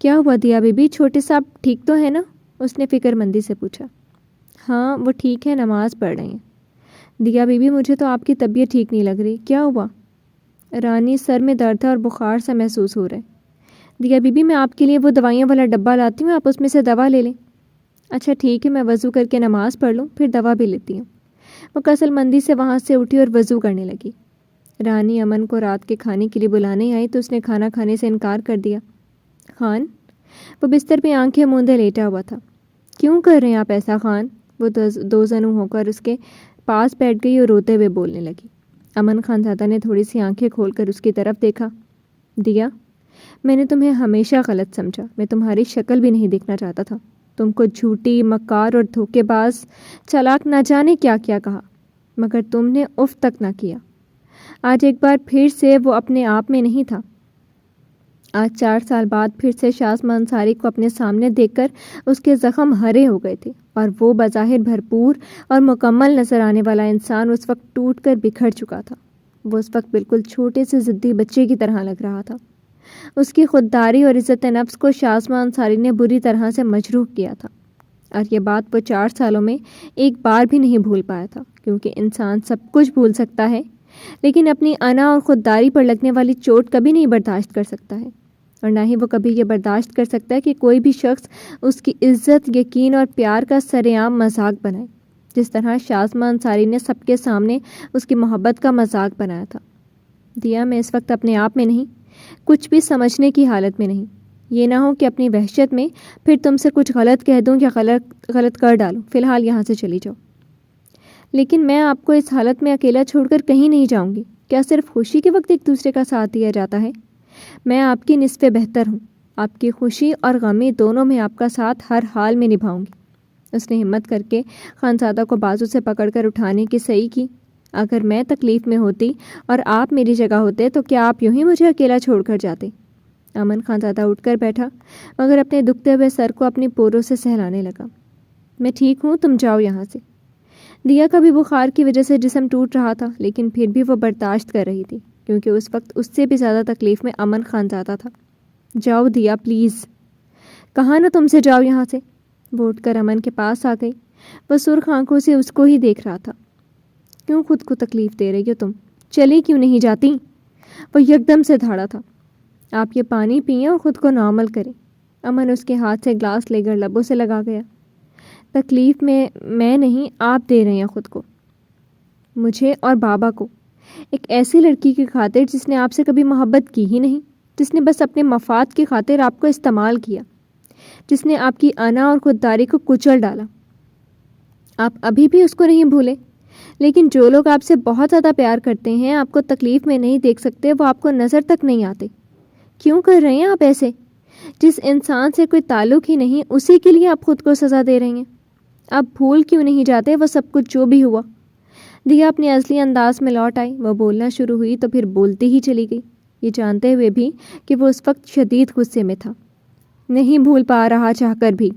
کیا ہوا دیا بیبی، چھوٹے صاحب ٹھیک تو ہے نا؟ اس نے فکر مندی سے پوچھا۔ ہاں وہ ٹھیک ہے، نماز پڑھ رہے ہیں۔ دیا بیبی مجھے تو آپ کی طبیعت ٹھیک نہیں لگ رہی، کیا ہوا؟ رانی سر میں درد ہے اور بخار سا محسوس ہو رہا ہے۔ دیا بیبی میں آپ کے لیے وہ دوائیاں والا ڈبہ لاتی ہوں، آپ اس میں سے دوا لے لیں۔ اچھا ٹھیک ہے، میں وضو کر کے نماز پڑھ لوں پھر دوا بھی لیتی ہوں۔ وہ کسل مندی سے وہاں سے اٹھی اور وضو کرنے لگی۔ رانی امن کو رات کے کھانے کے لیے بلانے آئی تو اس نے کھانا کھانے سے انکار کر دیا۔ خان، وہ بستر پہ آنکھیں موندے لیٹا ہوا تھا۔ کیوں کر رہے ہیں آپ ایسا خان؟ وہ دو زنوں ہو کر اس کے پاس بیٹھ گئی اور روتے ہوئے بولنے لگی۔ امن خان زادہ نے تھوڑی سی آنکھیں کھول کر اس کی طرف دیکھا۔ دیا، میں نے تمہیں ہمیشہ غلط سمجھا، میں تمہاری شکل بھی نہیں دیکھنا چاہتا تھا۔ تم کو جھوٹی، مکار اور دھوکے باز، چالاک نہ جانے کیا کیا کہا، مگر تم نے اف تک نہ کیا۔ آج ایک بار پھر سے وہ اپنے آپ میں نہیں تھا۔ آج 4 سال بعد پھر سے شازمہ انصاری کو اپنے سامنے دیکھ کر اس کے زخم ہرے ہو گئے تھے اور وہ بظاہر بھرپور اور مکمل نظر آنے والا انسان اس وقت ٹوٹ کر بکھر چکا تھا۔ وہ اس وقت بالکل چھوٹے سے ضدی بچے کی طرح لگ رہا تھا۔ اس کی خودداری اور عزت نفس کو شازمہ انصاری نے بری طرح سے مجروح کیا تھا، اور یہ بات وہ 4 سالوں میں ایک بار بھی نہیں بھول پایا تھا، کیونکہ انسان سب کچھ بھول سکتا ہے لیکن اپنی انا اور خودداری پر لگنے والی چوٹ کبھی نہیں برداشت کر سکتا ہے، اور نہ ہی وہ کبھی یہ برداشت کر سکتا ہے کہ کوئی بھی شخص اس کی عزت، یقین اور پیار کا سرعام مذاق بنائے، جس طرح شازمہ انصاری نے سب کے سامنے اس کی محبت کا مذاق بنایا تھا۔ دیا، میں اس وقت اپنے آپ میں نہیں، کچھ بھی سمجھنے کی حالت میں نہیں۔ یہ نہ ہو کہ اپنی وحشت میں پھر تم سے کچھ غلط کہہ دوں یا غلط کر ڈالوں۔ فی الحال یہاں سے چلی جاؤ۔ لیکن میں آپ کو اس حالت میں اکیلا چھوڑ کر کہیں نہیں جاؤں گی۔ کیا صرف خوشی کے وقت ایک دوسرے کا ساتھ دیا جاتا ہے؟ میں آپ کی نصف بہتر ہوں، آپ کی خوشی اور غمی دونوں میں آپ کا ساتھ ہر حال میں نبھاؤں گی۔ اس نے ہمت کر کے خانزادہ کو بازو سے پکڑ کر اٹھانے کی صحیح کی۔ اگر میں تکلیف میں ہوتی اور آپ میری جگہ ہوتے تو کیا آپ یوں ہی مجھے اکیلا چھوڑ کر جاتے؟ امن خانزادہ اٹھ کر بیٹھا مگر اپنے دکھتے ہوئے سر کو اپنی پوروں سے سہلانے لگا۔ میں ٹھیک ہوں، تم جاؤ یہاں سے۔ دیا کا بھی بخار کی وجہ سے جسم ٹوٹ رہا تھا، لیکن پھر بھی وہ برداشت کر رہی تھی، کیونکہ اس وقت اس سے بھی زیادہ تکلیف میں امن خانزادہ تھا۔ جاؤ دیا پلیز، کہا نا تم سے جاؤ یہاں سے۔ وہ اٹھ کر امن کے پاس آ گئی۔ وہ سرخ آنکھوں سے اس کو ہی دیکھ رہا تھا۔ کیوں خود کو تکلیف دے رہی ہو تم؟ چلی کیوں نہیں جاتی؟ وہ یکدم سے دھاڑا تھا۔ آپ یہ پانی پئیں اور خود کو نارمل کریں۔ امن اس کے ہاتھ سے گلاس لے کر لبوں سے لگا گیا۔ تکلیف میں نہیں، آپ دے رہے ہیں خود کو، مجھے اور بابا کو، ایک ایسی لڑکی کی خاطر جس نے آپ سے کبھی محبت کی ہی نہیں، جس نے بس اپنے مفاد کی خاطر آپ کو استعمال کیا، جس نے آپ کی انا اور خودداری کو کچل ڈالا۔ آپ ابھی بھی اس کو نہیں بھولے، لیکن جو لوگ آپ سے بہت زیادہ پیار کرتے ہیں، آپ کو تکلیف میں نہیں دیکھ سکتے، وہ آپ کو نظر تک نہیں آتے۔ کیوں کر رہے ہیں آپ ایسے؟ جس انسان سے کوئی تعلق ہی نہیں، اسی کے لیے آپ خود کو سزا دے رہی ہیں۔ آپ بھول کیوں نہیں جاتے وہ سب کچھ جو بھی ہوا؟ دیا اپنے اصلی انداز میں لوٹ آئی۔ وہ بولنا شروع ہوئی تو پھر بولتی ہی چلی گئی، یہ جانتے ہوئے بھی کہ وہ اس وقت شدید غصے میں تھا۔ نہیں بھول پا رہا چاہ کر بھی۔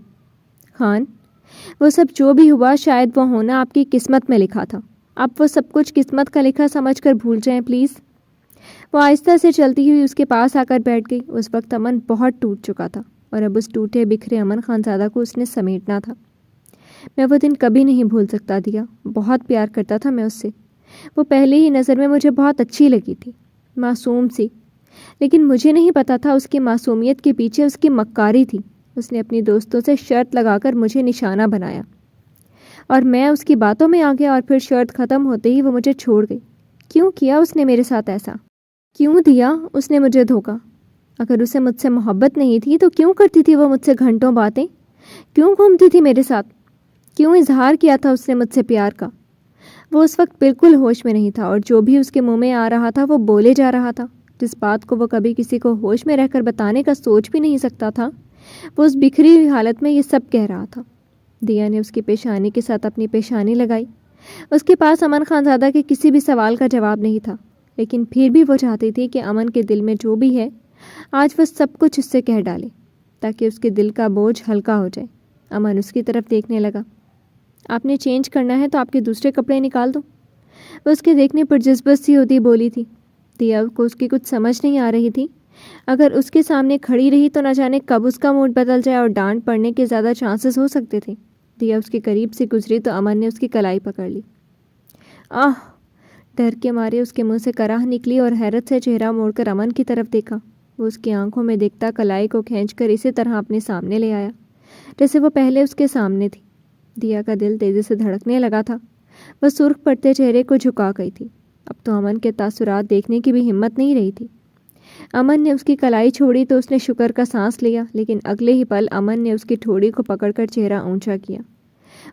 خان، وہ سب جو بھی ہوا شاید وہ ہونا آپ کی قسمت میں لکھا تھا۔ آپ وہ سب کچھ قسمت کا لکھا سمجھ کر بھول جائیں پلیز۔ وہ آہستہ سے چلتی ہوئی اس کے پاس آ کر بیٹھ گئی۔ اس وقت امن بہت ٹوٹ چکا تھا اور اب اس ٹوٹے بکھرے امن خانزادہ کو اس نے سمیٹنا تھا۔ میں وہ دن کبھی نہیں بھول سکتا دیا، بہت پیار کرتا تھا میں اس سے۔ وہ پہلی ہی نظر میں مجھے بہت اچھی لگی تھی، معصوم سی، لیکن مجھے نہیں پتا تھا اس کی معصومیت کے پیچھے اس کی مکاری تھی۔ اس نے اپنی دوستوں سے شرط لگا کر مجھے نشانہ بنایا اور میں اس کی باتوں میں آ گیا، اور پھر شرط ختم ہوتے ہی وہ مجھے چھوڑ گئی۔ کیوں کیا اس نے میرے ساتھ ایسا؟ کیوں دیا اس نے مجھے دھوکا؟ اگر اسے مجھ سے محبت نہیں تھی تو کیوں کرتی تھی وہ مجھ سے گھنٹوں باتیں؟ کیوں گھومتی تھی میرے ساتھ؟ کیوں اظہار کیا تھا اس نے مجھ سے پیار کا؟ وہ اس وقت بالکل ہوش میں نہیں تھا، اور جو بھی اس کے منہ میں آ رہا تھا وہ بولے جا رہا تھا۔ جس بات کو وہ کبھی کسی کو ہوش میں رہ کر بتانے کا سوچ بھی نہیں سکتا تھا، وہ اس بکھری ہوئی حالت میں یہ سب کہہ رہا تھا۔ دیا نے اس کی پیشانی کے ساتھ اپنی پیشانی لگائی۔ اس کے پاس امن خانزادہ کے کسی بھی سوال کا جواب نہیں تھا، لیکن پھر بھی وہ چاہتی تھی کہ امن کے دل میں جو بھی ہے آج وہ سب کچھ اس سے کہہ ڈالے، تاکہ اس کے دل کا بوجھ ہلکا ہو جائے۔ امن اس کی طرف دیکھنے لگا۔ آپ نے چینج کرنا ہے تو آپ کے دوسرے کپڑے نکال دو، وہ اس کے دیکھنے پر جذبت سی ہوتی بولی تھی۔ دیا کو اس کی کچھ سمجھ نہیں آ رہی تھی، اگر اس کے سامنے کھڑی رہی تو نہ جانے کب اس کا موڈ بدل جائے اور ڈانٹ پڑنے کے زیادہ چانسز ہو سکتے تھے۔ دیا اس کے قریب سے گزری تو امن نے اس کی کلائی پکڑ لی۔ آہ! ڈر کے مارے اس کے منہ سے کراہ نکلی اور حیرت سے چہرہ موڑ کر امن کی طرف دیکھا۔ وہ اس کی آنکھوں میں دیکھتا کلائی کو کھینچ کر اسی طرح اپنے سامنے لے آیا جیسے وہ پہلے اس کے سامنے تھی۔ دیا کا دل تیزی سے دھڑکنے لگا تھا۔ وہ سرخ پڑتے چہرے کو جھکا گئی تھی۔ اب تو امن کے تاثرات دیکھنے کی بھی ہمت نہیں رہی تھی۔ امن نے اس کی کلائی چھوڑی تو اس نے شکر کا سانس لیا، لیکن اگلے ہی پل امن نے اس کی ٹھوڑی کو پکڑ کر چہرہ اونچا کیا۔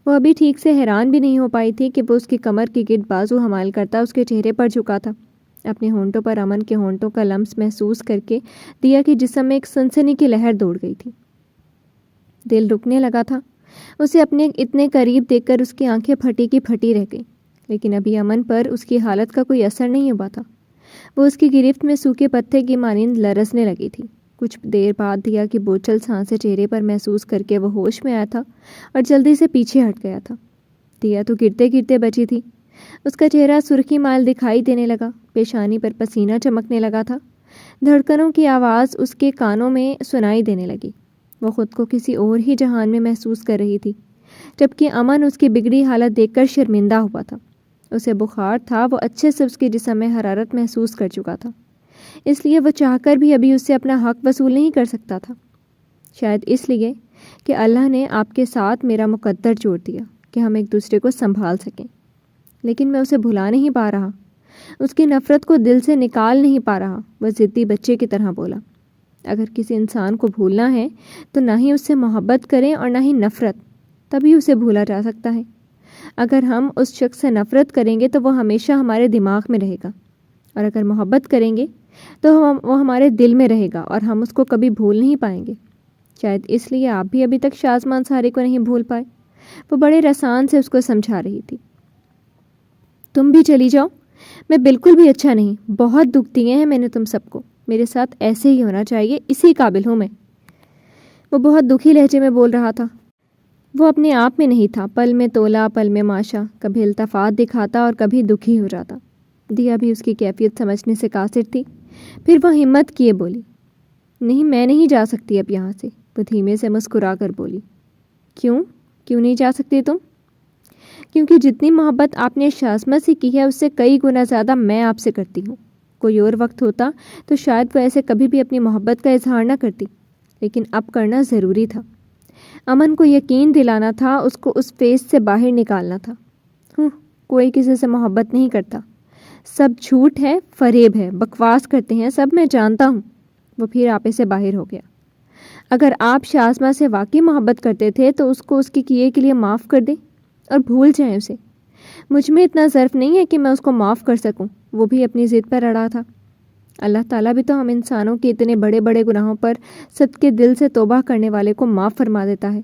وہ ابھی ٹھیک سے حیران بھی نہیں ہو پائی تھی کہ وہ اس کی کمر کی گرد بازو حمال کرتا اس کے چہرے پر جھکا تھا۔ اپنے ہونٹوں پر امن کے ہونٹوں کا لمس محسوس کر کے دیا کے جسم میں ایک سنسنی کی لہر دوڑ گئی تھی۔ دل رکنے لگا تھا۔ اسے اپنے اتنے قریب دیکھ کر اس کی آنکھیں پھٹی کی پھٹی رہ گئیں، لیکن ابھی امن پر اس کی حالت کا کوئی اثر نہیں ہوا تھا۔ وہ اس کی گرفت میں سوکھے پتے کی مانند لرزنے لگی تھی۔ کچھ دیر بعد دیا کی بوچھل سانسیں چہرے پر محسوس کر کے وہ ہوش میں آیا تھا اور جلدی سے پیچھے ہٹ گیا تھا۔ دیا تو گرتے گرتے بچی تھی۔ اس کا چہرہ سرخی مائل دکھائی دینے لگا، پیشانی پر پسینہ چمکنے لگا تھا۔ دھڑکنوں کی آواز اس کے کانوں میں سنائی دینے لگی۔ وہ خود کو کسی اور ہی جہان میں محسوس کر رہی تھی، جبکہ امن اس کی بگڑی حالت دیکھ کر شرمندہ ہوا تھا۔ اسے بخار تھا، وہ اچھے سے اس کے جسم میں حرارت محسوس کر چکا تھا، اس لیے وہ چاہ کر بھی ابھی اس سے اپنا حق وصول نہیں کر سکتا تھا۔ شاید اس لیے کہ اللہ نے آپ کے ساتھ میرا مقدر جوڑ دیا کہ ہم ایک دوسرے کو سنبھال سکیں، لیکن میں اسے بھلا نہیں پا رہا، اس کی نفرت کو دل سے نکال نہیں پا رہا۔ وہ ضدی بچے کی طرح بولا۔ اگر کسی انسان کو بھولنا ہے تو نہ ہی اس سے محبت کریں اور نہ ہی نفرت، تبھی اسے بھولا جا سکتا ہے۔ اگر ہم اس شخص سے نفرت کریں گے تو وہ ہمیشہ ہمارے دماغ میں رہے گا، اور اگر محبت کریں گے تو وہ ہمارے دل میں رہے گا اور ہم اس کو کبھی بھول نہیں پائیں گے۔ شاید اس لیے آپ بھی ابھی تک شازمان انصاری کو نہیں بھول پائے۔ وہ بڑے رسان سے اس کو سمجھا رہی تھی۔ تم بھی چلی جاؤ، میں بالکل بھی اچھا نہیں، بہت دکھ دیے ہیں میں نے تم سب کو، میرے ساتھ ایسے ہی ہونا چاہیے، اسی قابل ہوں میں۔ وہ بہت دکھی لہجے میں بول رہا تھا۔ وہ اپنے آپ میں نہیں تھا، پل میں تولا پل میں ماشا، کبھی التفات دکھاتا اور کبھی دکھی ہو جاتا۔ دیا بھی اس کی کیفیت سمجھنے سے قاصر تھی۔ پھر وہ ہمت کیے بولی، نہیں میں نہیں جا سکتی اب یہاں سے۔ وہ دھیمے سے مسکرا کر بولی، کیوں نہیں جا سکتی تم؟ کیونکہ جتنی محبت آپ نے شازمت سے کی ہے اس سے کئی گنا زیادہ میں آپ سے کرتی ہوں۔ کوئی اور وقت ہوتا تو شاید وہ ایسے کبھی بھی اپنی محبت کا اظہار نہ کرتی، لیکن اب کرنا ضروری تھا۔ امن کو یقین دلانا تھا، اس کو اس فیس سے باہر نکالنا تھا۔ کوئی کسی سے محبت نہیں کرتا، سب جھوٹ ہے، فریب ہے، بکواس کرتے ہیں سب، میں جانتا ہوں۔ وہ پھر آپے سے باہر ہو گیا۔ اگر آپ شازمہ سے واقعی محبت کرتے تھے تو اس کو اس کے کیے کے لیے معاف کر دیں اور بھول جائیں اسے۔ مجھ میں اتنا ظرف نہیں ہے کہ میں اس کو معاف کر سکوں۔ وہ بھی اپنی ضد پر اڑا تھا۔ اللہ تعالیٰ بھی تو ہم انسانوں کے اتنے بڑے بڑے گناہوں پر صدقے دل سے توبہ کرنے والے کو معاف فرما دیتا ہے،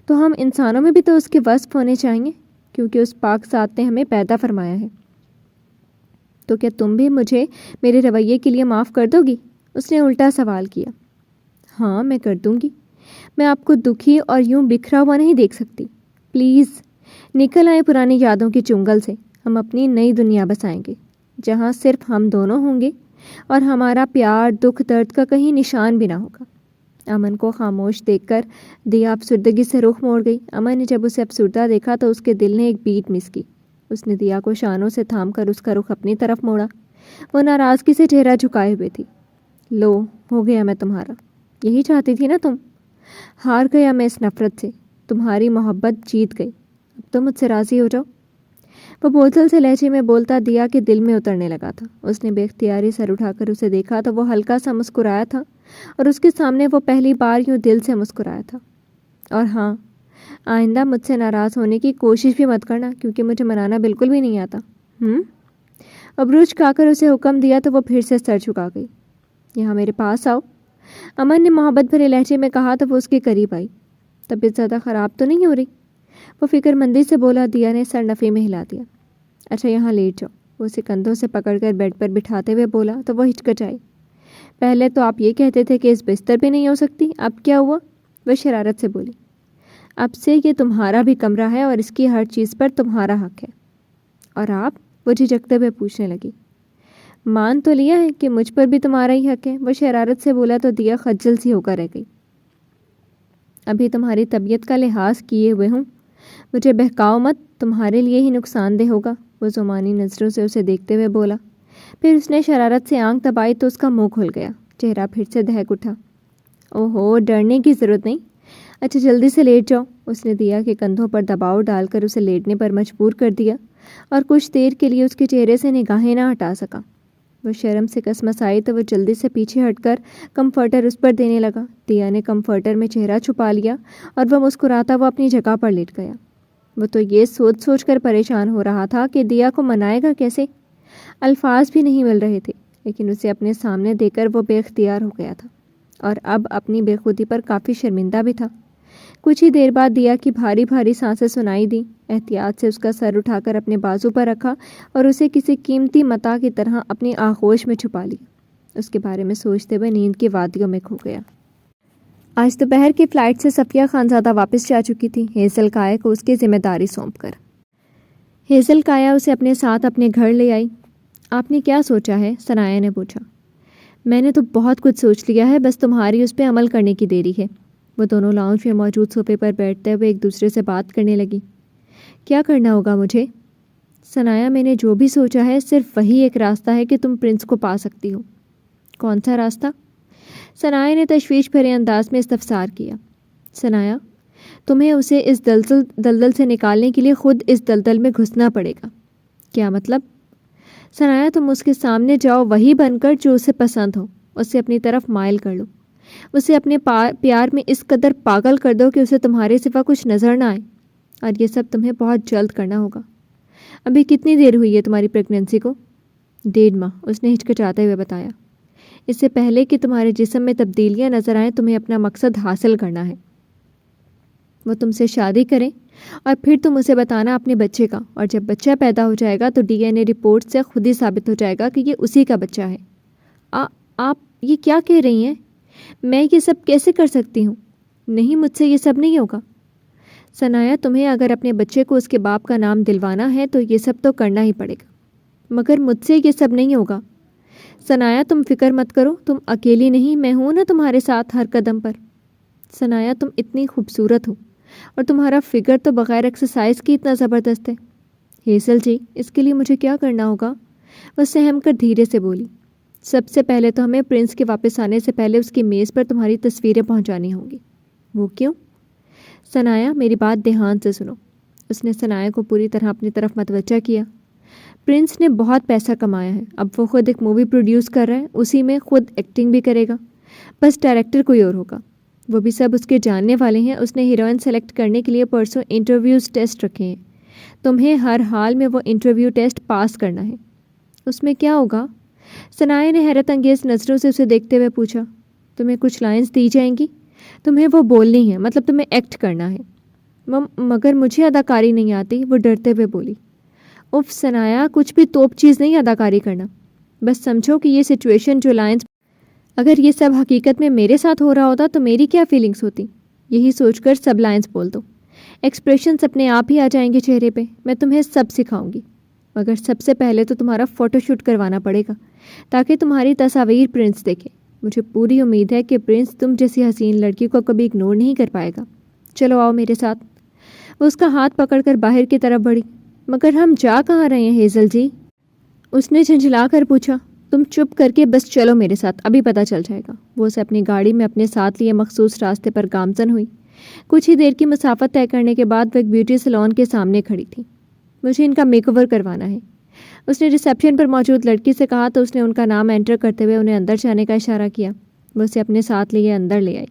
تو ہم انسانوں میں بھی تو اس کے وصف ہونے چاہیے، کیونکہ اس پاک ذات نے ہمیں پیدا فرمایا ہے۔ تو کیا تم بھی مجھے میرے رویے کے لیے معاف کر دو گی؟ اس نے الٹا سوال کیا۔ ہاں میں کر دوں گی، میں آپ کو دکھی اور یوں بکھرا ہوا نہیں دیکھ سکتی۔ پلیز نکل آئیں پرانی یادوں کی چنگل سے، ہم اپنی نئی دنیا بسائیں گے جہاں صرف ہم دونوں ہوں گے اور ہمارا پیار دکھ درد کا کہیں نشان بھی نہ ہوگا۔ امن کو خاموش دیکھ کر دیا افسردگی سے رخ موڑ گئی۔ امن نے جب اسے افسردہ دیکھا تو اس کے دل نے ایک بیٹ مس کی۔ اس نے دیا کو شانوں سے تھام کر اس کا رخ اپنی طرف موڑا۔ وہ ناراضگی سے چہرہ جھکائے ہوئے تھی۔ لو ہو گیا میں تمہارا، یہی چاہتی تھی نا تم؟ ہار گیا میں اس نفرت سے، تمہاری محبت جیت گئی، اب تو مجھ سے راضی ہو جاؤ۔ وہ بوجھل سے لہجے میں بولتا دیا کے دل میں اترنے لگا تھا۔ اس نے بے اختیاری سر اٹھا کر اسے دیکھا تو وہ ہلکا سا مسکرایا تھا، اور اس کے سامنے وہ پہلی بار یوں دل سے مسکرایا تھا۔ اور ہاں، آئندہ مجھ سے ناراض ہونے کی کوشش بھی مت کرنا، کیونکہ مجھے منانا بالکل بھی نہیں آتا۔ عبروج کھا کر اسے حکم دیا تو وہ پھر سے سر جھکا گئی۔ یہاں میرے پاس آؤ، امن نے محبت بھرے لہجے میں کہا تو وہ اس کے قریب آئی۔ طبیعت زیادہ خراب تو نہیں ہو رہی؟ وہ فکر مندی سے بولا۔ دیا نے سر نفی میں ہلا دیا۔ اچھا یہاں لیٹ جاؤ، وہ اسے کندھوں سے پکڑ کر بیڈ پر بٹھاتے ہوئے بولا تو وہ ہچکچائی۔ پہلے تو آپ یہ کہتے تھے کہ اس بستر پہ نہیں ہو سکتی، اب کیا ہوا؟ وہ شرارت سے بولی۔ اب سے یہ تمہارا بھی کمرہ ہے اور اس کی ہر چیز پر تمہارا حق ہے۔ اور آپ؟ وہ جھجکتے ہوئے پوچھنے لگی۔ مان تو لیا ہے کہ مجھ پر بھی تمہارا ہی حق ہے، وہ شرارت سے بولا تو دیا خجل سی ہو کر رہ گئی۔ ابھی تمہاری طبیعت کا لحاظ کیے ہوئے ہوں، مجھے بہکاؤ مت، تمہارے لیے ہی نقصان دہ ہوگا، وہ زمانی نظروں سے اسے دیکھتے ہوئے بولا۔ پھر اس نے شرارت سے آنکھ دبائی تو اس کا منہ کھل گیا، چہرہ پھر سے دہک اٹھا۔ اوہو، ڈرنے کی ضرورت نہیں، اچھا جلدی سے لیٹ جاؤ۔ اس نے دیا کے کندھوں پر دباؤ ڈال کر اسے لیٹنے پر مجبور کر دیا اور کچھ دیر کے لیے اس کے چہرے سے نگاہیں نہ ہٹا سکا۔ وہ شرم سے کسمسائی تو وہ جلدی سے پیچھے ہٹ کر کمفرٹر اس پر دینے لگا۔ دیا نے کمفرٹر میں چہرہ چھپا لیا اور وہ مسکراتا ہوا اپنی جگہ پر لیٹ گیا۔ وہ تو یہ سوچ سوچ کر پریشان ہو رہا تھا کہ دیا کو منائے گا کیسے، الفاظ بھی نہیں مل رہے تھے، لیکن اسے اپنے سامنے دے کر وہ بے اختیار ہو گیا تھا اور اب اپنی بے خودی پر کافی شرمندہ بھی تھا۔ کچھ ہی دیر بعد دیا کی بھاری بھاری سانسیں سنائی دیں۔ احتیاط سے اس کا سر اٹھا کر اپنے بازو پر رکھا اور اسے کسی قیمتی متاع کی طرح اپنی آغوش میں چھپا لیا۔ اس کے بارے میں سوچتے ہوئے نیند کی وادیوں میں کھو گیا۔ آج دوپہر کی فلائٹ سے صفیہ خانزادہ واپس جا چکی تھی، ہیزل کایا کو اس کی ذمہ داری سونپ کر۔ ہیزل کایا اسے اپنے ساتھ اپنے گھر لے آئی۔ آپ نے کیا سوچا ہے؟ ثنایا نے پوچھا۔ میں نے تو بہت کچھ سوچ لیا ہے، بس تمہاری اس پہ عمل کرنے کی دیری ہے۔ وہ دونوں لاؤنج میں موجود صوفے پر بیٹھتے ہوئے ایک دوسرے سے بات کرنے لگی۔ کیا کرنا ہوگا مجھے؟ ثنایا، میں نے جو بھی سوچا ہے صرف وہی ایک راستہ ہے کہ تم پرنس کو پا سکتی ہو۔ کون سا راستہ؟ ثنایا نے تشویش بھرے انداز میں استفسار کیا۔ ثنایا، تمہیں اسے اس دلدل سے نکالنے کے لیے خود اس دلدل میں گھسنا پڑے گا۔ کیا مطلب؟ ثنایا، تم اس کے سامنے جاؤ وہی بن کر جو اسے پسند ہو، اسے اپنی طرف مائل کر لو، اسے اپنے پیار میں اس قدر پاگل کر دو کہ اسے تمہارے سوا کچھ نظر نہ آئے، اور یہ سب تمہیں بہت جلد کرنا ہوگا۔ ابھی کتنی دیر ہوئی ہے تمہاری پریگننسی کو؟ 1.5 ماہ، اس نے ہچکچاتے ہوئے بتایا۔ اس سے پہلے کہ تمہارے جسم میں تبدیلیاں نظر آئیں تمہیں اپنا مقصد حاصل کرنا ہے۔ وہ تم سے شادی کریں اور پھر تم اسے بتانا اپنے بچے کا، اور جب بچہ پیدا ہو جائے گا تو DNA رپورٹ سے خود ہی ثابت ہو جائے گا کہ یہ اسی کا بچہ ہے۔ آپ یہ کیا کہہ رہی ہیں؟ میں یہ سب کیسے کر سکتی ہوں؟ نہیں، مجھ سے یہ سب نہیں ہوگا۔ ثنایا، تمہیں اگر اپنے بچے کو اس کے باپ کا نام دلوانا ہے تو یہ سب تو کرنا ہی پڑے گا، مگر مجھ سے یہ سب نہیں ہوگا۔ ثنایا، تم فکر مت کرو، تم اکیلی نہیں، میں ہوں نا تمہارے ساتھ ہر قدم پر۔ ثنایا، تم اتنی خوبصورت ہو اور تمہارا فگر تو بغیر ایکسرسائز کی اتنا زبردست ہے۔ ہیزل جی، اس کے لیے مجھے کیا کرنا ہوگا؟ وہ سہم کر دھیرے سے بولی۔ سب سے پہلے تو ہمیں پرنس کے واپس آنے سے پہلے اس کی میز پر تمہاری تصویریں پہنچانی ہوں گی۔ وہ کیوں؟ ثنایا، میری بات دھیان سے سنو۔ اس نے ثنایا کو پوری طرح اپنی طرف متوجہ کیا۔ پرنس نے بہت پیسہ کمایا ہے، اب وہ خود ایک مووی پروڈیوس کر رہا ہے، اسی میں خود ایکٹنگ بھی کرے گا، بس ڈائریکٹر کوئی اور ہوگا، وہ بھی سب اس کے جاننے والے ہیں۔ اس نے ہیروئن سلیکٹ کرنے کے لیے پرسوں انٹرویوز ٹیسٹ رکھے ہیں، تمہیں ہر حال میں وہ انٹرویو ٹیسٹ پاس کرنا ہے۔ اس میں کیا ہوگا؟ ثنایا نے حیرت انگیز نظروں سے اسے دیکھتے ہوئے پوچھا۔ تمہیں کچھ لائنز دی جائیں گی، تمہیں وہ بولنی ہے، مطلب تمہیں ایکٹ کرنا ہے۔ مگر مجھے اداکاری نہیں آتی، وہ ڈرتے ہوئے بولی۔ اف ثنایا، کچھ بھی توپ چیز نہیں اداکاری کرنا، بس سمجھو کہ یہ سچویشن، جو لائنز، اگر یہ سب حقیقت میں میرے ساتھ ہو رہا ہوتا تو میری کیا فیلنگس ہوتی، یہی سوچ کر سب لائنز بول دو، ایکسپریشنز اپنے آپ ہی آ جائیں گے چہرے پہ، میں تمہیں سب سکھاؤں گی، مگر سب سے پہلے تو تمہارا فوٹو شوٹ کروانا پڑے گا تاکہ تمہاری تصاویر پرنس دیکھے۔ مجھے پوری امید ہے کہ پرنس تم جیسی حسین لڑکی کو کبھی اگنور نہیں کر پائے گا۔ چلو آؤ میرے ساتھ۔ وہ اس کا ہاتھ پکڑ کر باہر کی طرف بڑھی۔ مگر ہم جا کہاں رہے ہیں ہیزل جی؟ اس نے جھنجھلا کر پوچھا۔ تم چپ کر کے بس چلو میرے ساتھ، ابھی پتہ چل جائے گا۔ وہ اسے اپنی گاڑی میں اپنے ساتھ لیے مخصوص راستے پر گامزن ہوئی۔ کچھ ہی دیر کی مسافت طے کرنے کے بعد وہ ایک بیوٹی سیلون کے سامنے کھڑی تھی۔ مجھے ان کا میک اوور کروانا ہے، اس نے ریسیپشن پر موجود لڑکی سے کہا تو اس نے ان کا نام انٹر کرتے ہوئے انہیں اندر جانے کا اشارہ کیا۔ وہ اسے اپنے ساتھ لیے اندر لے آئی۔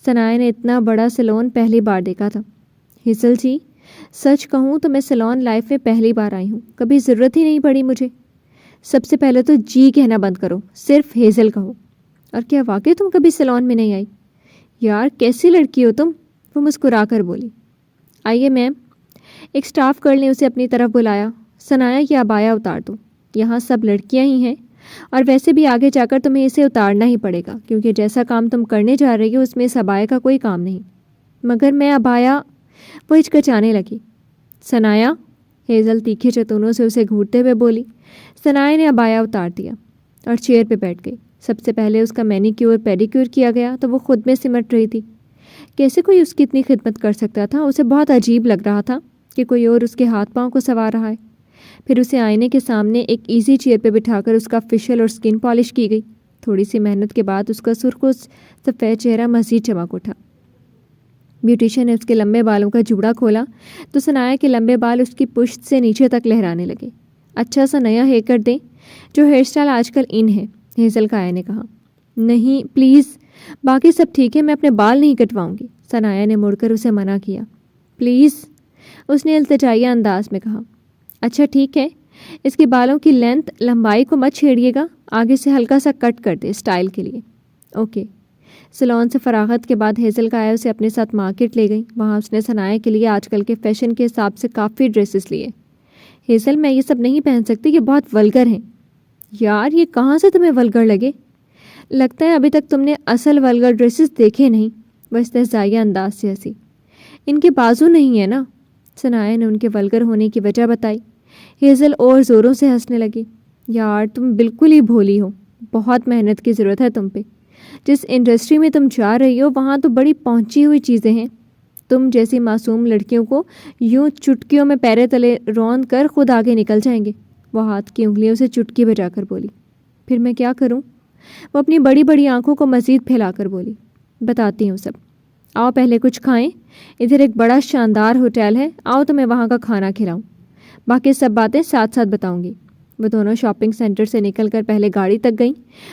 ثنایا نے اتنا بڑا سیلون پہلی بار دیکھا تھا۔ ہیزل جی، سچ کہوں تو میں سیلون لائف میں پہلی بار آئی ہوں، کبھی ضرورت ہی نہیں پڑی مجھے۔ سب سے پہلے تو جی کہنا بند کرو، صرف ہیزل کہو۔ اور کیا واقعی تم کبھی سیلون میں نہیں آئی؟ یار کیسی لڑکی ہو تم، وہ مسکرا کر بولی۔ آئیے میم، ایک سٹاف گرل نے اسے اپنی طرف بلایا۔ ثنایا، یہ عبایا اتار دو، یہاں سب لڑکیاں ہی ہیں، اور ویسے بھی آگے جا کر تمہیں اسے اتارنا ہی پڑے گا کیونکہ جیسا کام تم کرنے جا رہی ہو اس میں اس عبایا کا کوئی کام نہیں۔ مگر میں عبایا، وہ ہچکچانے لگی۔ ثنایا، ہیزل تیکھے چتونوں سے اسے گھورتے ہوئے بولی۔ ثنایا نے ابایا اتار دیا اور چیئر پہ بیٹھ گئی۔ سب سے پہلے اس کا مینیکیور پیڈیکیور کیا گیا تو وہ خود میں سمٹ رہی تھی۔ کیسے کوئی اس کی اتنی خدمت کر سکتا تھا؟ اسے بہت عجیب لگ رہا تھا کہ کوئی اور اس کے ہاتھ پاؤں کو سنوار رہا ہے۔ پھر اسے آئینے کے سامنے ایک ایزی چیئر پہ بٹھا کر اس کا فیشل اور سکن پالش کی گئی۔ تھوڑی سی محنت کے بعد اس کا سرخ و سفید چہرہ مزید چمک اٹھا۔ بیوٹیشین نے اس کے لمبے بالوں کا جوڑا کھولا تو ثنایا کے لمبے بال اس کی پشت سے نیچے تک لہرانے لگے۔ اچھا سا نیا ہیئر کٹ دیں، جو ہیئر اسٹائل آج کل ان ہے، ہیزل کایا نے کہا۔ نہیں پلیز، باقی سب ٹھیک ہے، میں اپنے بال نہیں کٹواؤں گی۔ ثنایا نے مڑ کر اسے منع کیا۔ پلیز، اس نے التجائیہ انداز میں کہا۔ اچھا ٹھیک ہے، اس کے بالوں کی لمبائی کو مت چھیڑیے گا، آگے سے ہلکا سا کٹ کر دے اسٹائل کے لیے۔ اوکے۔ سیلون سے فراغت کے بعد ہیزل کایا اسے اپنے ساتھ مارکیٹ لے گئی۔ وہاں اس نے ثنایا کے لیے آج کل کے فیشن کے حساب سے کافی ڈریسز لیے۔ ہیزل، میں یہ سب نہیں پہن سکتی، یہ بہت ولگر ہیں۔ یار، یہ کہاں سے تمہیں ولگر لگے؟ لگتا ہے ابھی تک تم نے اصل ولگر ڈریسز دیکھے نہیں۔ وہ استہزائیہ انداز سے ہنسی۔ ان کے بازو نہیں ہے نا؟ ثنایا نے ان کے ولگر ہونے کی وجہ بتائی۔ ہیزل اور زوروں سے ہنسنے لگی۔ یار، تم بالکل ہی بھولی ہو، بہت محنت کی ضرورت ہے تم پہ۔ جس انڈسٹری میں تم جا رہی ہو وہاں تو بڑی پہنچی ہوئی چیزیں ہیں۔ تم جیسی معصوم لڑکیوں کو یوں چٹکیوں میں پیرے تلے روند کر خود آگے نکل جائیں گے۔ وہ ہاتھ کی انگلیوں سے چٹکی بجا کر بولی۔ پھر میں کیا کروں؟ وہ اپنی بڑی بڑی آنکھوں کو مزید پھیلا کر بولی۔ بتاتی ہوں سب، آؤ پہلے کچھ کھائیں، ادھر ایک بڑا شاندار ہوٹل ہے، آؤ تمہیں وہاں کا کھانا کھلاؤں، باقی سب باتیں ساتھ ساتھ بتاؤں گی۔ وہ دونوں شاپنگ سینٹر سے نکل کر پہلے گاڑی تک گئیں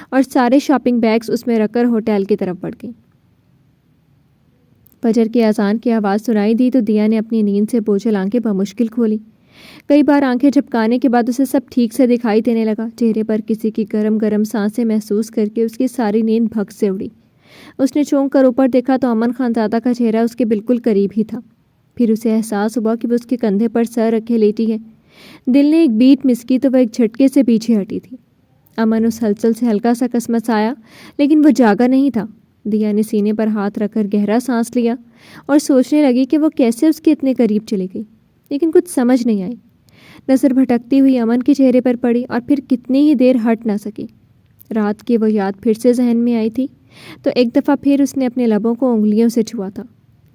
اور سارے شاپنگ بیگز اس میں رکھ کر ہوٹل کی طرف بڑھ گئیں۔ فجر کی اذان کی آواز سنائی دی تو دیا نے اپنی نیند سے بوجھل آنکھیں بمشکل کھولی۔ کئی بار آنکھیں جھپکانے کے بعد اسے سب ٹھیک سے دکھائی دینے لگا۔ چہرے پر کسی کی گرم گرم سانسیں محسوس کر کے اس کی ساری نیند بھگ سے اڑی۔ اس نے چونک کر اوپر دیکھا تو امن خان زادہ کا چہرہ اس کے بالکل قریب ہی تھا۔ پھر اسے احساس ہوا کہ وہ اس کے کندھے پر سر رکھے لیٹی ہے۔ دل نے ایک بیٹ مس کی تو وہ ایک جھٹکے سے پیچھے ہٹی تھی۔ امن اس ہلچل سے ہلکا سا کسمسایا، لیکن وہ جاگا نہیں تھا۔ دیا نے سینے پر ہاتھ رکھ کر گہرا سانس لیا اور سوچنے لگی کہ وہ کیسے اس کے اتنے قریب چلی گئی، لیکن کچھ سمجھ نہیں آئی۔ نظر بھٹکتی ہوئی امن کے چہرے پر پڑی اور پھر کتنی ہی دیر ہٹ نہ سکی۔ رات کی وہ یاد پھر سے ذہن میں آئی تھی تو ایک دفعہ پھر اس نے اپنے لبوں کو انگلیوں سے چھوا تھا۔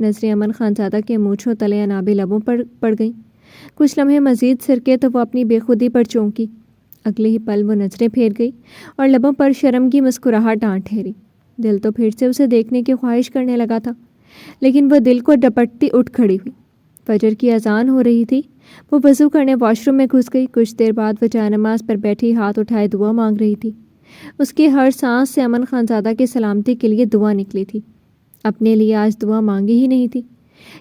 نظریں امن خان زادہ کے مونچھوں تلے انابے لبوں پر پڑ گئیں۔ کچھ لمحے مزید سرکے تو وہ اپنی بے خودی پر چونکی۔ اگلے ہی پل وہ نظریں پھیر گئی اور لبوں پر شرمگی مسکراہٹ آن ٹھہری۔ دل تو پھر سے اسے دیکھنے کی خواہش کرنے لگا تھا، لیکن وہ دل کو ڈپٹتی اٹھ کھڑی ہوئی۔ فجر کی اذان ہو رہی تھی۔ وہ وضو کرنے واش روم میں گھس گئی۔ کچھ دیر بعد وہ جائے نماز پر بیٹھی ہاتھ اٹھائے دعا مانگ رہی تھی۔ اس کی ہر سانس سے امن خان زادہ کی سلامتی کے لیے دعا نکلی تھی۔ اپنے لیے آج دعا مانگی ہی نہیں تھی،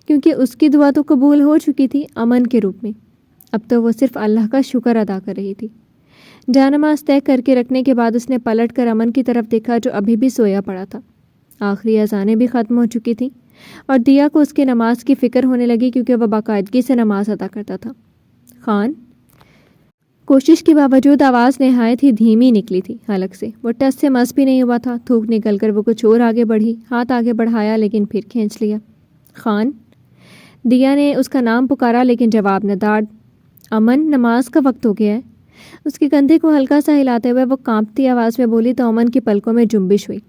کیونکہ اس کی دعا تو قبول ہو چکی تھی امن کے روپ میں۔ اب تو وہ صرف اللہ کا شکر ادا کر رہی تھی۔ جائے نماز طے کر کے رکھنے کے بعد اس نے پلٹ کر امن کی طرف دیکھا جو ابھی بھی سویا پڑا تھا۔ آخری اذانیں بھی ختم ہو چکی تھیں اور دیا کو اس کی نماز کی فکر ہونے لگی، کیونکہ وہ باقاعدگی سے نماز ادا کرتا تھا۔ خان، کوشش کے باوجود آواز نہایت ہی دھیمی نکلی تھی حلق سے۔ وہ ٹس سے مس بھی نہیں ہوا تھا۔ تھوک نکل کر وہ کچھ اور آگے بڑھی، ہاتھ آگے بڑھایا لیکن پھر کھینچ لیا۔ خان، دیا نے اس کا نام پکارا لیکن جواب نہ داڑ۔ امن، نماز کا وقت ہو گیا ہے۔ اس کے کندھے کو ہلکا سا ہلاتے ہوئے وہ کانپتی آواز میں بولی تو امن کی پلکوں میں جنبش ہوئی۔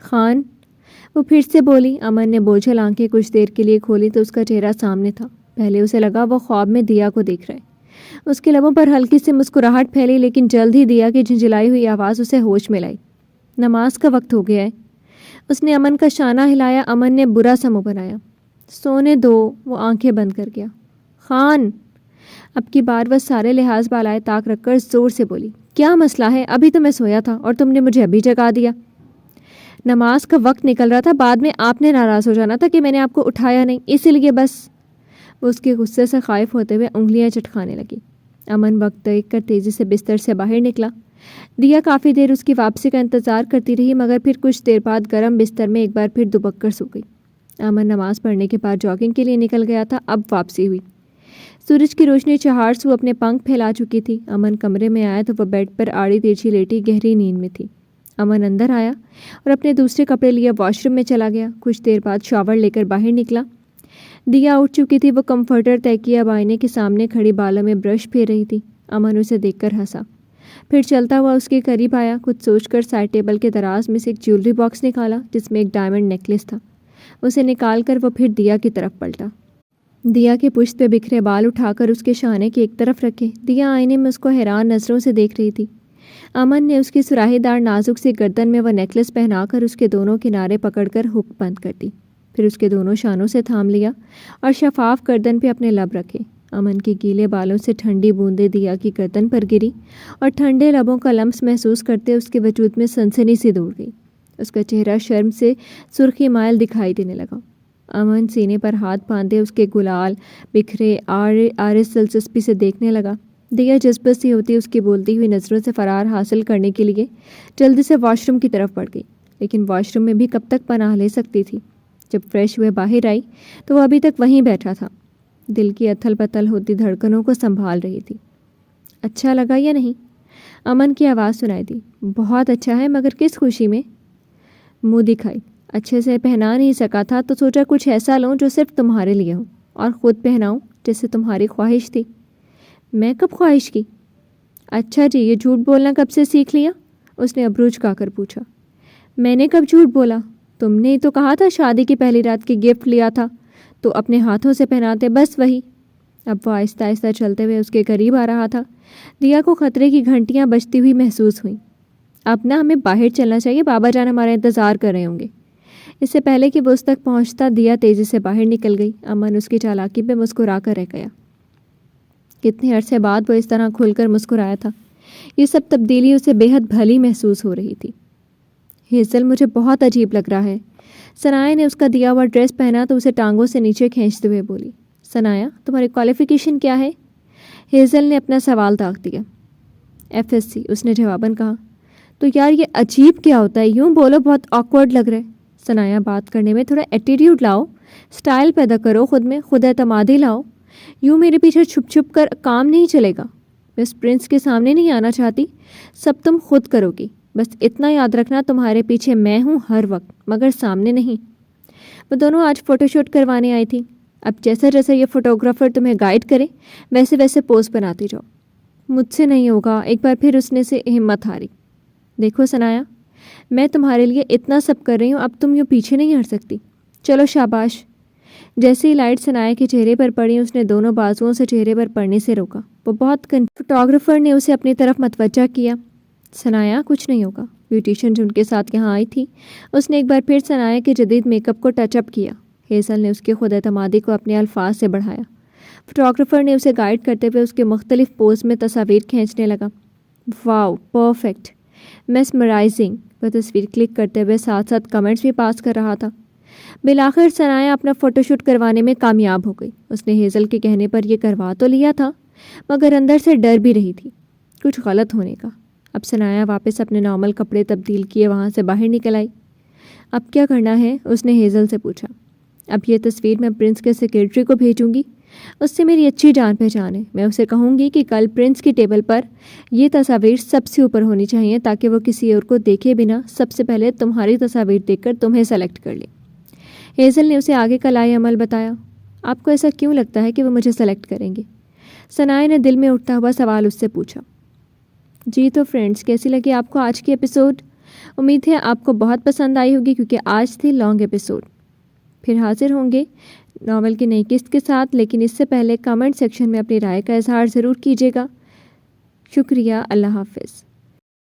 خان، وہ پھر سے بولی۔ امن نے بوجھل آنکھیں کچھ دیر کے لیے کھولی تو اس کا چہرہ سامنے تھا۔ پہلے اسے لگا وہ خواب میں دیا کو دیکھ رہے۔ اس کے لبوں پر ہلکی سی مسکراہٹ پھیلی، لیکن جلد ہی دیا کی جھنجھلائی ہوئی آواز اسے ہوش میں لائی۔ نماز کا وقت ہو گیا ہے۔ اس نے امن کا شانہ ہلایا۔ امن نے برا سا منہ بنایا۔ سونے دو۔ وہ آنکھیں بند کر گیا۔ خان، اب کی بار وہ سارے لحاظ بالائے طاق رکھ کر زور سے بولی۔ کیا مسئلہ ہے؟ ابھی تو میں سویا تھا اور تم نے مجھے ابھی جگا دیا۔ نماز کا وقت نکل رہا تھا، بعد میں آپ نے ناراض ہو جانا تھا کہ میں نے آپ کو اٹھایا نہیں، اسی لیے بس۔ وہ اس کے غصے سے خائف ہوتے ہوئے انگلیاں چٹکانے لگی۔ امن وقت دیکھ کر تیزی سے بستر سے باہر نکلا۔ دیا کافی دیر اس کی واپسی کا انتظار کرتی رہی، مگر پھر کچھ دیر بعد گرم بستر میں ایک بار پھر دبک کر سو گئی۔ امن نماز پڑھنے کے بعد جاگنگ کے لیے نکل گیا تھا۔ اب واپسی ہوئی۔ سورج کی روشنی چہار سو اپنے پنکھ پھیلا چکی تھی۔ امن کمرے میں آیا تو وہ بیڈ پر آڑی تیرچھی لیٹی گہری نیند میں تھی۔ امن اندر آیا اور اپنے دوسرے کپڑے لیے واش روم میں چلا گیا۔ کچھ دیر بعد شاور لے کر باہر نکلا۔ دیا اٹھ چکی تھی۔ وہ کمفرٹر تکیہ اب آئینے کے سامنے کھڑی بالوں میں برش پھیر رہی تھی۔ امن اسے دیکھ کر ہنسا۔ پھر چلتا ہوا اس کے قریب آیا، کچھ سوچ کر سائڈ ٹیبل کے دراز میں سے ایک جیولری باکس نکالا جس میں ایک ڈائمنڈ نیکلس تھا۔ اسے نکال کر وہ پھر دیا کی طرف پلٹا۔ دیا کے پشت پہ بکھرے بال اٹھا کر اس کے شانے کی ایک طرف رکھے دیا آئینے میں اس کو حیران نظروں سے دیکھ رہی تھی۔ امن نے اس کی سراہی دار نازک سی گردن میں وہ نیکلس پہنا کر اس کے دونوں کنارے پکڑ کر ہک بند کر دی، پھر اس کے دونوں شانوں سے تھام لیا اور شفاف گردن پہ اپنے لب رکھے۔ امن کے گیلے بالوں سے ٹھنڈی بوندیں دیا کی گردن پر گری اور ٹھنڈے لبوں کا لمس محسوس کرتے اس کے وجود میں سنسنی سی دوڑ گئی۔ اس کا چہرہ شرم سے سرخی مائل دکھائی دینے لگا۔ امن سینے پر ہاتھ باندھے اس کے گلال بکھرے آرس دلچسپی سے دیکھنے لگا۔ دیا جذبت سی ہوتی اس کی بولتی ہوئی نظروں سے فرار حاصل کرنے کے لیے جلدی سے واش روم کی طرف بڑھ گئی، لیکن واش روم میں بھی کب تک پناہ لے سکتی تھی؟ جب فریش ہوئے باہر آئی تو وہ ابھی تک وہیں بیٹھا تھا، دل کی اتھل پتھل ہوتی دھڑکنوں کو سنبھال رہی تھی۔ اچھا لگا یا نہیں؟ امن کی آواز سنائی دی۔ بہت اچھا ہے، مگر کس خوشی میں؟ منہ دکھائی۔ اچھے سے پہنا نہیں سکا تھا تو سوچا کچھ ایسا لوں جو صرف تمہارے لیے ہو اور خود پہناؤں جیسے تمہاری خواہش تھی۔ میں کب خواہش کی؟ اچھا جی، یہ جھوٹ بولنا کب سے سیکھ لیا؟ اس نے ابرو جھکا کر پوچھا۔ میں نے کب جھوٹ بولا؟ تم نے ہی تو کہا تھا شادی کی پہلی رات کی گفٹ لیا تھا تو اپنے ہاتھوں سے پہناتے، بس وہی۔ اب وہ آہستہ آہستہ چلتے ہوئے اس کے قریب آ رہا تھا۔ دیا کو خطرے کی گھنٹیاں بجتی ہوئی محسوس ہوئیں۔ اب نہ ہمیں باہر چلنا چاہیے، بابا جان ہمارا انتظار کر رہے ہوں گے۔ اس سے پہلے کہ وہ اس تک پہنچتا دیا تیزی سے باہر نکل گئی۔ امن اس کی چالاکی پہ مسکرا کر رہ گیا۔ کتنے عرصے بعد وہ اس طرح کھل کر مسکرایا تھا۔ یہ سب تبدیلی اسے بے حد بھلی محسوس ہو رہی تھی۔ ہیزل، مجھے بہت عجیب لگ رہا ہے۔ ثنایا نے اس کا دیا ہوا ڈریس پہنا تو اسے ٹانگوں سے نیچے کھینچتے ہوئے بولی۔ ثنایا، تمہاری کوالیفیکیشن کیا ہے؟ ہیزل نے اپنا سوال داغ دیا۔ FSC، اس نے جواباً کہا۔ تو یار یہ عجیب کیا ہوتا ہے؟ یوں بولو، بہت آکورڈ لگ رہا ہے۔ ثنایا، بات کرنے میں تھوڑا ایٹیٹیوڈ لاؤ، سٹائل پیدا کرو، خود میں خود اعتمادی لاؤ۔ یوں میرے پیچھے چھپ چھپ کر کام نہیں چلے گا۔ بس پرنس کے سامنے نہیں آنا چاہتی، سب تم خود کرو گی۔ بس اتنا یاد رکھنا، تمہارے پیچھے میں ہوں ہر وقت، مگر سامنے نہیں۔ وہ دونوں آج فوٹو شوٹ کروانے آئی تھی۔ اب جیسا جیسا یہ فوٹوگرافر تمہیں گائیڈ کرے ویسے ویسے پوز بناتی جاؤ۔ مجھ سے نہیں ہوگا، ایک بار پھر اس نے سے ہمت ہاری۔ دیکھو ثنایا، میں تمہارے لیے اتنا سب کر رہی ہوں، اب تم یوں پیچھے نہیں ہٹ سکتی۔ چلو شاباش۔ جیسے ہی لائٹ ثنایا کے چہرے پر پڑی اس نے دونوں بازوؤں سے چہرے پر پڑنے سے روکا۔ وہ بہت فوٹوگرافر نے اسے اپنی طرف متوجہ کیا۔ ثنایا، کچھ نہیں ہوگا۔ بیوٹیشین جو ان کے ساتھ یہاں آئی تھی اس نے ایک بار پھر ثنایا کے جدید میک اپ کو ٹچ اپ کیا۔ ہیزل نے اس کی خود اعتمادی کو اپنے الفاظ سے بڑھایا۔ فوٹوگرافر نے اسے گائیڈ کرتے ہوئے اس کے مختلف پوز میں تصاویر کھینچنے لگا۔ واو، پرفیکٹ، میسمرائزنگ۔ وہ تصویر کلک کرتے ہوئے ساتھ ساتھ کمنٹس بھی پاس کر رہا تھا۔ بالآخر ثنایا اپنا فوٹو شوٹ کروانے میں کامیاب ہو گئی۔ اس نے ہیزل کے کہنے پر یہ کروا تو لیا تھا، مگر اندر سے ڈر بھی رہی تھی کچھ غلط ہونے کا۔ اب ثنایا واپس اپنے نارمل کپڑے تبدیل کیے وہاں سے باہر نکل آئی۔ اب کیا کرنا ہے؟ اس نے ہیزل سے پوچھا۔ اب یہ تصویر میں پرنس کے سیکرٹری کو بھیجوں گی، اس سے میری اچھی جان پہچان ہے۔ میں اسے کہوں گی کہ کل پرنس کی ٹیبل پر یہ تصاویر سب سے اوپر ہونی چاہیے تاکہ وہ کسی اور کو دیکھے بنا سب سے پہلے تمہاری تصاویر دیکھ کر تمہیں سلیکٹ کر لے۔ ہیزل نے اسے آگے کا لائے عمل بتایا۔ آپ کو ایسا کیوں لگتا ہے کہ وہ مجھے سلیکٹ کریں گے؟ ثنایا نے دل میں اٹھتا ہوا سوال اس سے پوچھا۔ جی تو فرینڈس، کیسی لگی آپ کو آج کی ایپیسوڈ؟ امید ہے آپ کو بہت پسند آئی ہوگی کیونکہ آج تھی لانگ ایپیسوڈ۔ پھر حاضر ہوں گے ناول کی نئی قسط کے ساتھ، لیکن اس سے پہلے کمنٹ سیکشن میں اپنی رائے کا اظہار ضرور کیجیے گا۔ شکریہ، اللہ حافظ۔